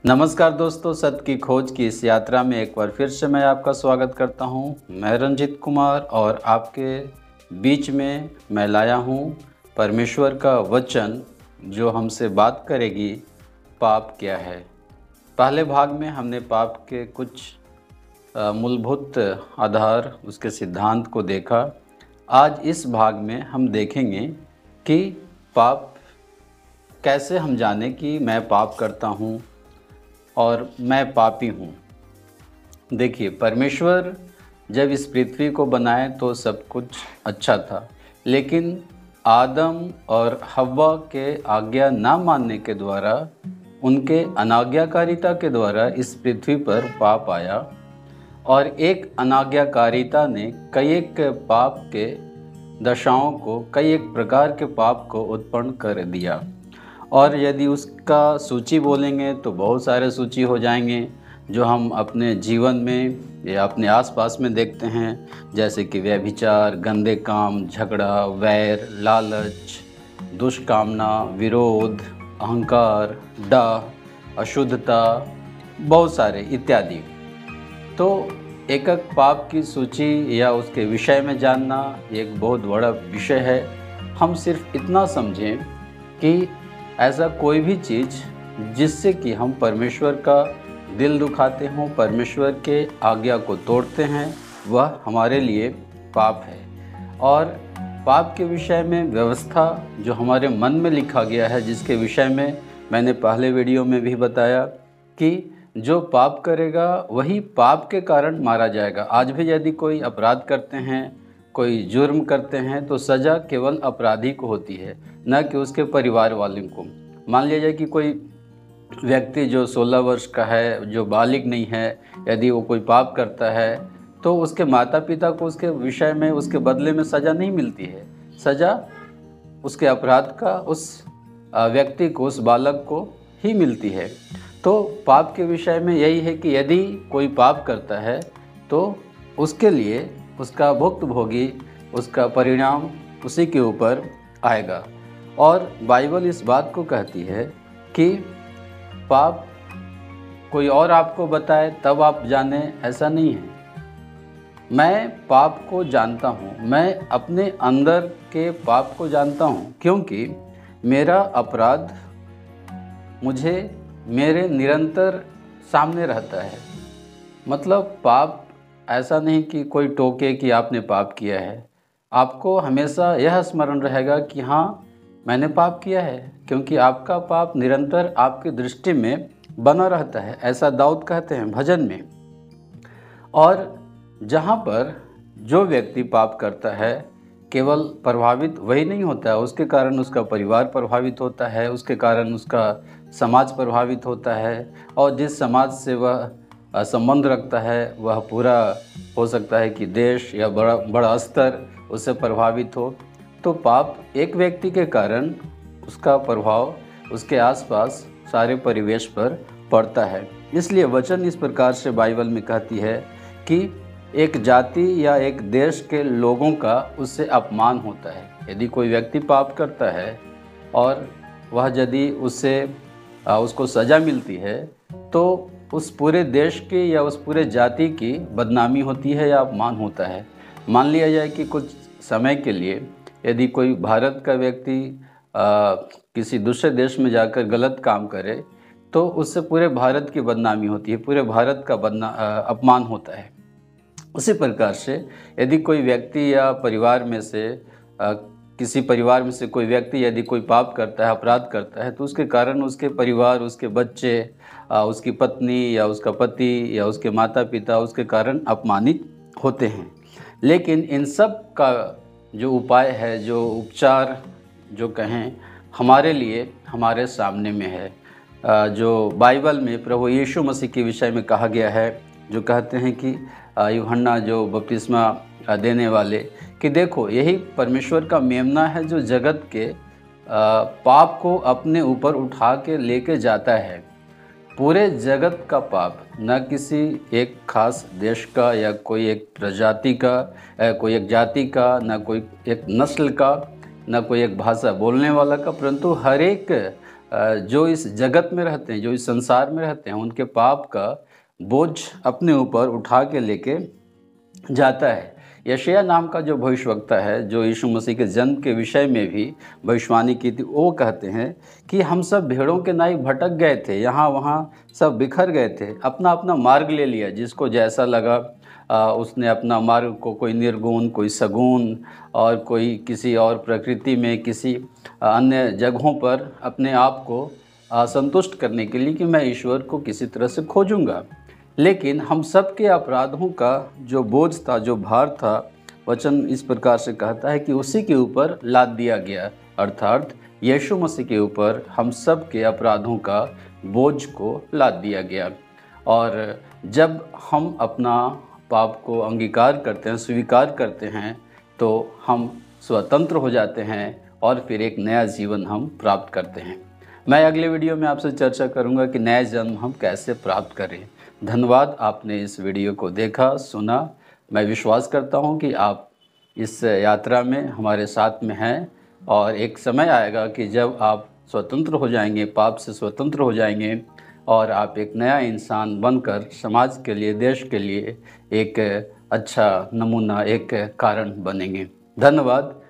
नमस्कार दोस्तों, सत्य की खोज की इस यात्रा में एक बार फिर से मैं आपका स्वागत करता हूं। मैं रंजित कुमार और आपके बीच में मैं लाया हूं परमेश्वर का वचन जो हमसे बात करेगी पाप क्या है। पहले भाग में हमने पाप के कुछ मूलभूत आधार, उसके सिद्धांत को देखा। आज इस भाग में हम देखेंगे कि पाप कैसे हम जाने कि मैं पाप करता हूँ और मैं पापी हूँ। देखिए, परमेश्वर जब इस पृथ्वी को बनाए तो सब कुछ अच्छा था, लेकिन आदम और हव्वा के आज्ञा ना मानने के द्वारा, उनके अनाज्ञाकारिता के द्वारा इस पृथ्वी पर पाप आया और एक अनाज्ञाकारिता ने कई एक पाप के दशाओं को, कई एक प्रकार के पाप को उत्पन्न कर दिया। और यदि उसका सूची बोलेंगे तो बहुत सारे सूची हो जाएंगे जो हम अपने जीवन में या अपने आसपास में देखते हैं, जैसे कि व्यभिचार, गंदे काम, झगड़ा, वैर, लालच, दुष्कामना, विरोध, अहंकार, डाह, अशुद्धता, बहुत सारे इत्यादि। तो एक एक पाप की सूची या उसके विषय में जानना एक बहुत बड़ा विषय है। हम सिर्फ इतना समझें कि ऐसा कोई भी चीज़ जिससे कि हम परमेश्वर का दिल दुखाते हों, परमेश्वर के आज्ञा को तोड़ते हैं, वह हमारे लिए पाप है। और पाप के विषय में व्यवस्था जो हमारे मन में लिखा गया है, जिसके विषय में मैंने पहले वीडियो में भी बताया कि जो पाप करेगा वही पाप के कारण मारा जाएगा। आज भी यदि कोई अपराध करते हैं, कोई जुर्म करते हैं, तो सज़ा केवल अपराधी को होती है, न कि उसके परिवार वालों को। मान लिया जाए कि कोई व्यक्ति जो 16 वर्ष का है, जो बालिग नहीं है, यदि वो कोई पाप करता है तो उसके माता पिता को उसके विषय में, उसके बदले में सज़ा नहीं मिलती है। सज़ा उसके अपराध का उस व्यक्ति को, उस बालक को ही मिलती है। तो पाप के विषय में यही है कि यदि कोई पाप करता है तो उसके लिए उसका भुक्तभोगी, उसका परिणाम उसी के ऊपर आएगा। और बाइबल इस बात को कहती है कि पाप कोई और आपको बताए तब आप जाने, ऐसा नहीं है। मैं पाप को जानता हूँ, मैं अपने अंदर के पाप को जानता हूँ, क्योंकि मेरा अपराध मुझे मेरे निरंतर सामने रहता है। मतलब पाप ऐसा नहीं कि कोई टोके कि आपने पाप किया है। आपको हमेशा यह स्मरण रहेगा कि हाँ, मैंने पाप किया है, क्योंकि आपका पाप निरंतर आपकी दृष्टि में बना रहता है। ऐसा दाऊद कहते हैं भजन में। और जहाँ पर जो व्यक्ति पाप करता है, केवल प्रभावित वही नहीं होता है, उसके कारण उसका परिवार प्रभावित होता है, उसके कारण उसका समाज प्रभावित होता है, और जिस समाज से वह संबंध रखता है वह पूरा हो सकता है कि देश या बड़ा स्तर उससे प्रभावित हो। तो पाप एक व्यक्ति के कारण उसका प्रभाव उसके आसपास सारे परिवेश पर पड़ता है। इसलिए वचन इस प्रकार से बाइबल में कहती है कि एक जाति या एक देश के लोगों का उससे अपमान होता है। यदि कोई व्यक्ति पाप करता है और वह यदि उसको सज़ा मिलती है, तो उस पूरे देश की या उस पूरे जाति की बदनामी होती है या अपमान होता है। मान लिया जाए कि कुछ समय के लिए यदि कोई भारत का व्यक्ति किसी दूसरे देश में जाकर गलत काम करे, तो उससे पूरे भारत की बदनामी होती है, पूरे भारत का अपमान होता है। उसी प्रकार से यदि कोई व्यक्ति या परिवार में से किसी परिवार में से कोई व्यक्ति यदि कोई पाप करता है, अपराध करता है, तो उसके कारण उसके परिवार, उसके बच्चे, उसकी पत्नी या उसका पति या उसके माता पिता उसके कारण अपमानित होते हैं। लेकिन इन सब का जो उपाय है, जो उपचार जो कहें, हमारे लिए हमारे सामने में है। जो बाइबल में प्रभु यीशु मसीह के विषय में कहा गया है, जो कहते हैं कि यूहन्ना जो बपतिस्मा देने वाले, कि देखो यही परमेश्वर का मेमना है जो जगत के पाप को अपने ऊपर उठा के लेके जाता है। पूरे जगत का पाप, न किसी एक खास देश का या कोई एक प्रजाति का, कोई एक जाति का, न कोई एक नस्ल का, न कोई एक भाषा बोलने वाला का, परंतु हर एक जो इस जगत में रहते हैं, जो इस संसार में रहते हैं, उनके पाप का बोझ अपने ऊपर उठा के लेके जाता है। यशायाह नाम का जो भविष्यवक्ता है, जो यीशु मसीह के जन्म के विषय में भी भविष्यवाणी की थी, वो कहते हैं कि हम सब भेड़ों के नाई भटक गए थे, यहाँ वहाँ सब बिखर गए थे, अपना अपना मार्ग ले लिया, जिसको जैसा लगा उसने अपना मार्ग को, कोई निर्गुण, कोई सगुण, और कोई किसी और प्रकृति में, किसी अन्य जगहों पर अपने आप को संतुष्ट करने के लिए कि मैं ईश्वर को किसी तरह से खोजूंगा। लेकिन हम सब के अपराधों का जो बोझ था, जो भार था, वचन इस प्रकार से कहता है कि उसी के ऊपर लाद दिया गया, अर्थात यीशु मसीह के ऊपर हम सब के अपराधों का बोझ को लाद दिया गया। और जब हम अपना पाप को अंगीकार करते हैं, स्वीकार करते हैं, तो हम स्वतंत्र हो जाते हैं और फिर एक नया जीवन हम प्राप्त करते हैं। मैं अगले वीडियो में आपसे चर्चा करूंगा कि नया जन्म हम कैसे प्राप्त करें। धन्यवाद, आपने इस वीडियो को देखा, सुना। मैं विश्वास करता हूं कि आप इस यात्रा में हमारे साथ में हैं, और एक समय आएगा कि जब आप स्वतंत्र हो जाएंगे, पाप से स्वतंत्र हो जाएंगे, और आप एक नया इंसान बनकर समाज के लिए, देश के लिए एक अच्छा नमूना, एक कारण बनेंगे। धन्यवाद।